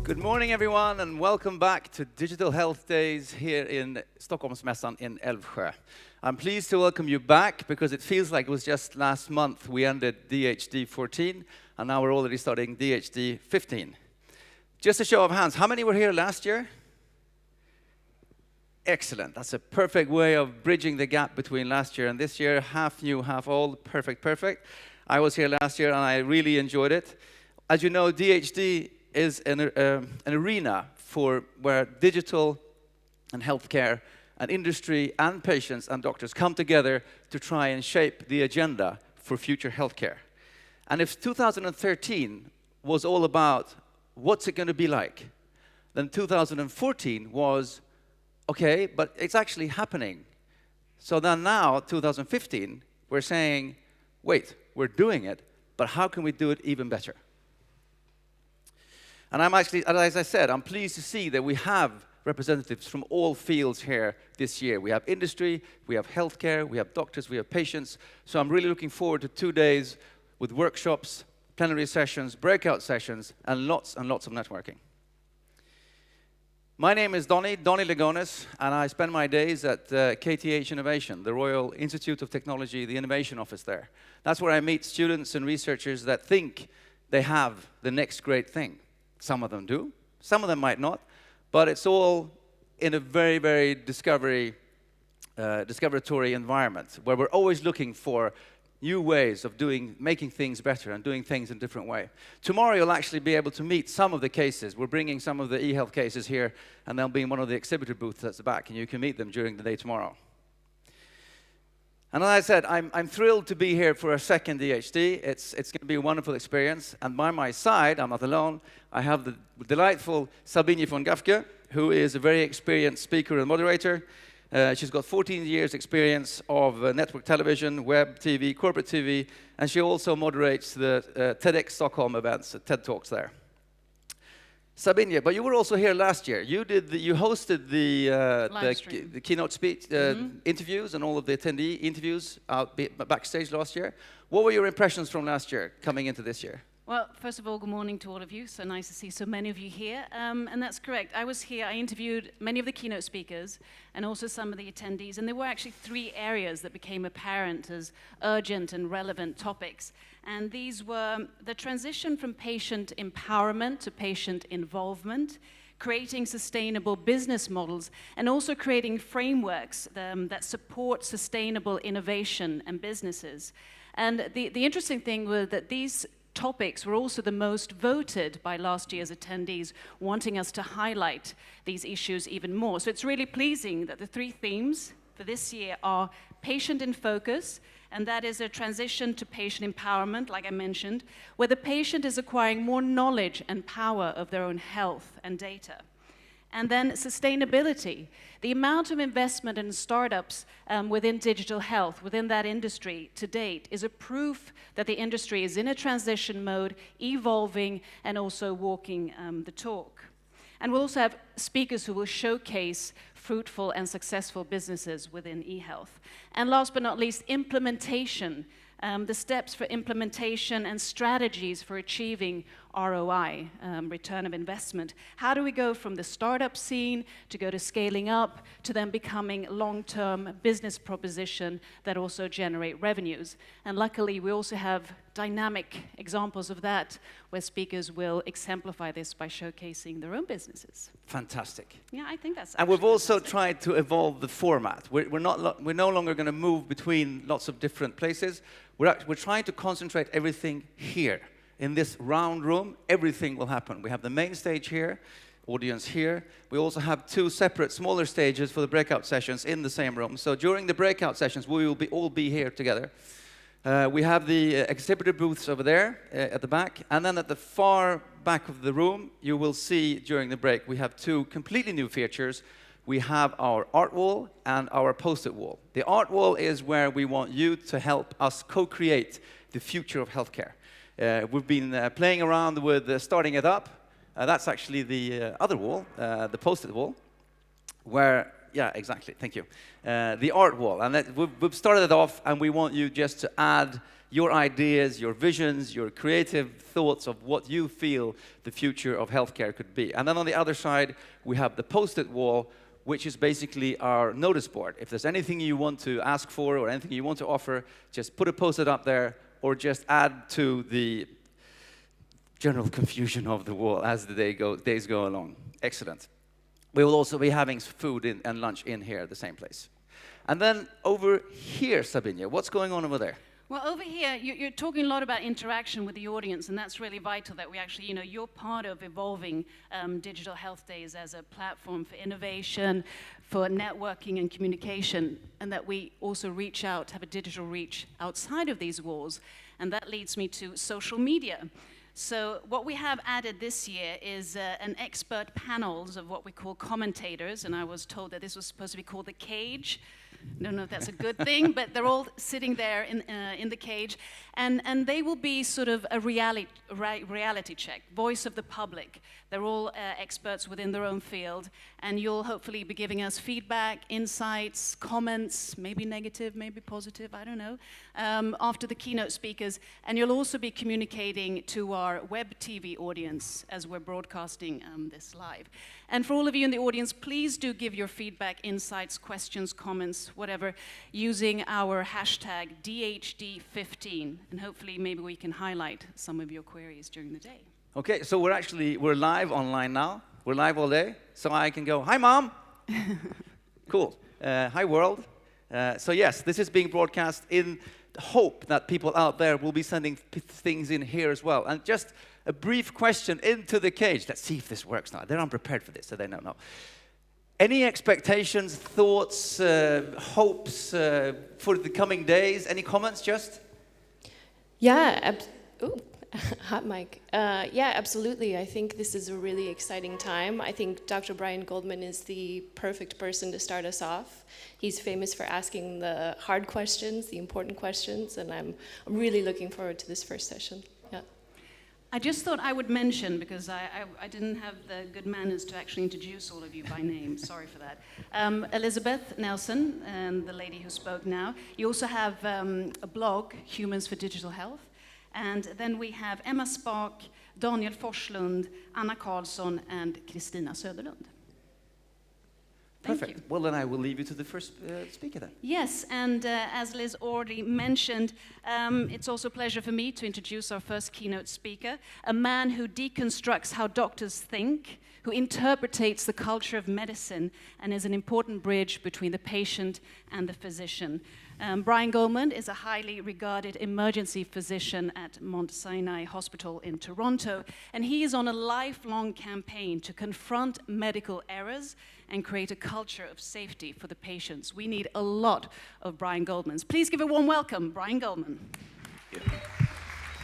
Good morning, everyone, and welcome back to Digital Health Days here in Stockholmsmässan in Älvsjö. I'm pleased to welcome you back because it feels like it was just last month we ended DHD14, and now we're already starting DHD15. Just a show of hands, how many were here last year? Excellent. That's a perfect way of bridging the gap between last year and this year. Half new, half old. Perfect, perfect. I was here last year and I really enjoyed it. As you know, DHD is an arena for where digital and healthcare and industry and patients and doctors come together to try and shape the agenda for future healthcare. And if 2013 was all about what's it going to be like, then 2014 was, okay, but it's actually happening. So then now, 2015, we're saying, wait, we're doing it, but how can we do it even better? And I'm actually, as I said, I'm pleased to see that we have representatives from all fields here this year. We have industry, we have healthcare, we have doctors, we have patients. So I'm really looking forward to 2 days with workshops, plenary sessions, breakout sessions, and lots of networking. My name is Donnie Lygonis, and I spend my days at KTH Innovation, the Royal Institute of Technology, the innovation office there. That's where I meet students and researchers that think they have the next great thing. Some of them do, some of them might not, but it's all in a very, very discoveratory environment where we're always looking for new ways of making things better and doing things in a different way. Tomorrow you'll actually be able to meet some of the cases. We're bringing some of the e-health cases here, and they'll be in one of the exhibitor booths at the back, and you can meet them during the day tomorrow. And as I said, I'm thrilled to be here for a second DHD. It's going to be a wonderful experience. And by my side, I'm not alone, I have the delightful Sabinije von Gaffke, who is a very experienced speaker and moderator. She's got 14 years experience of network television, web TV, corporate TV, and she also moderates the TEDx Stockholm events, TED Talks there. Sabinije, but you were also here last year. You hosted the keynote speech interviews and all of the attendee interviews out backstage last year. What were your impressions from last year coming into this year? Well, first of all, good morning to all of you. So nice to see so many of you here. And that's correct. I was here, I interviewed many of the keynote speakers and also some of the attendees. And there were actually 3 areas that became apparent as urgent and relevant topics. And these were the transition from patient empowerment to patient involvement, creating sustainable business models, and also creating frameworks that support sustainable innovation and businesses. And the interesting thing was that these topics were also the most voted by last year's attendees, wanting us to highlight these issues even more. So it's really pleasing that the 3 themes for this year are patient in focus, and that is a transition to patient empowerment, like I mentioned, where the patient is acquiring more knowledge and power of their own health and data. And then sustainability. The amount of investment in startups within digital health, within that industry to date, is a proof that the industry is in a transition mode, evolving and also walking the talk. And we'll also have speakers who will showcase fruitful and successful businesses within e-health. And last but not least, implementation. The steps for implementation and strategies for achieving ROI, return of investment. How do we go from the startup scene to go to scaling up to then becoming long-term business proposition that also generate revenues? And luckily, we also have dynamic examples of that where speakers will exemplify this by showcasing their own businesses. Fantastic. Yeah, I think that's. And we've also tried to evolve the format. We're no longer going to move between lots of different places. We're trying to concentrate everything here. In this round room, everything will happen. We have the main stage here, audience here. We also have 2 separate, smaller stages for the breakout sessions in the same room. So during the breakout sessions, we will all be here together. We have the exhibitor booths over there at the back. And then at the far back of the room, you will see during the break, we have 2 completely new features. We have our art wall and our post-it wall. The art wall is where we want you to help us co-create the future of healthcare. We've been playing around with starting it up. That's actually the other wall, the post-it wall, where yeah, exactly. Thank you. The art wall, and we've started it off, and we want you just to add your ideas, your visions, your creative thoughts of what you feel the future of healthcare could be. And then on the other side, we have the post-it wall, which is basically our notice board. If there's anything you want to ask for or anything you want to offer, just put a post-it up there, or just add to the general confusion of the wall as the days go along. Excellent. We will also be having food and lunch in here at the same place. And then over here, Sabinije, what's going on over there? Well, over here, you're talking a lot about interaction with the audience, and that's really vital that we actually, you're part of evolving Digital Health Days as a platform for innovation, for networking and communication, and that we also reach out, have a digital reach outside of these walls. And that leads me to social media. So what we have added this year is an expert panels of what we call commentators, and I was told that this was supposed to be called the cage. I don't know if that's a good thing, but they're all sitting there in the cage, and they will be sort of a reality check, voice of the public. They're all experts within their own field, and you'll hopefully be giving us feedback, insights, comments, maybe negative, maybe positive, I don't know, after the keynote speakers. And you'll also be communicating to our web TV audience as we're broadcasting this live. And for all of you in the audience, please do give your feedback, insights, questions, comments, whatever, using our hashtag DHD15. And hopefully maybe we can highlight some of your queries during the day. Okay, so we're live online now. We're live all day. So I can go, hi, Mom. Cool. Hi, world. So yes, this is being broadcast in the hope that people out there will be sending things in here as well. And just a brief question into the cage. Let's see if this works now. They're unprepared for this, so they don't know. Any expectations, thoughts, hopes for the coming days? Any comments, just? Yeah, hot mic. Yeah, absolutely. I think this is a really exciting time. I think Dr. Brian Goldman is the perfect person to start us off. He's famous for asking the hard questions, the important questions, and I'm really looking forward to this first session. Yeah. I just thought I would mention, because I didn't have the good manners to actually introduce all of you by name, sorry for that. Elizabeth Nelson, and the lady who spoke now. You also have a blog, Humans for Digital Health. And then we have Emma Spak, Daniel Forslund, Anna Karlsson, and Kristina Söderlund. Perfect. Well, then I will leave you to the first speaker then. Yes, and as Liz already mentioned, it's also a pleasure for me to introduce our first keynote speaker, a man who deconstructs how doctors think, who interprets the culture of medicine, and is an important bridge between the patient and the physician. Brian Goldman is a highly regarded emergency physician at Mount Sinai Hospital in Toronto, and he is on a lifelong campaign to confront medical errors and create a culture of safety for the patients. We need a lot of Brian Goldmans. Please give a warm welcome, Brian Goldman.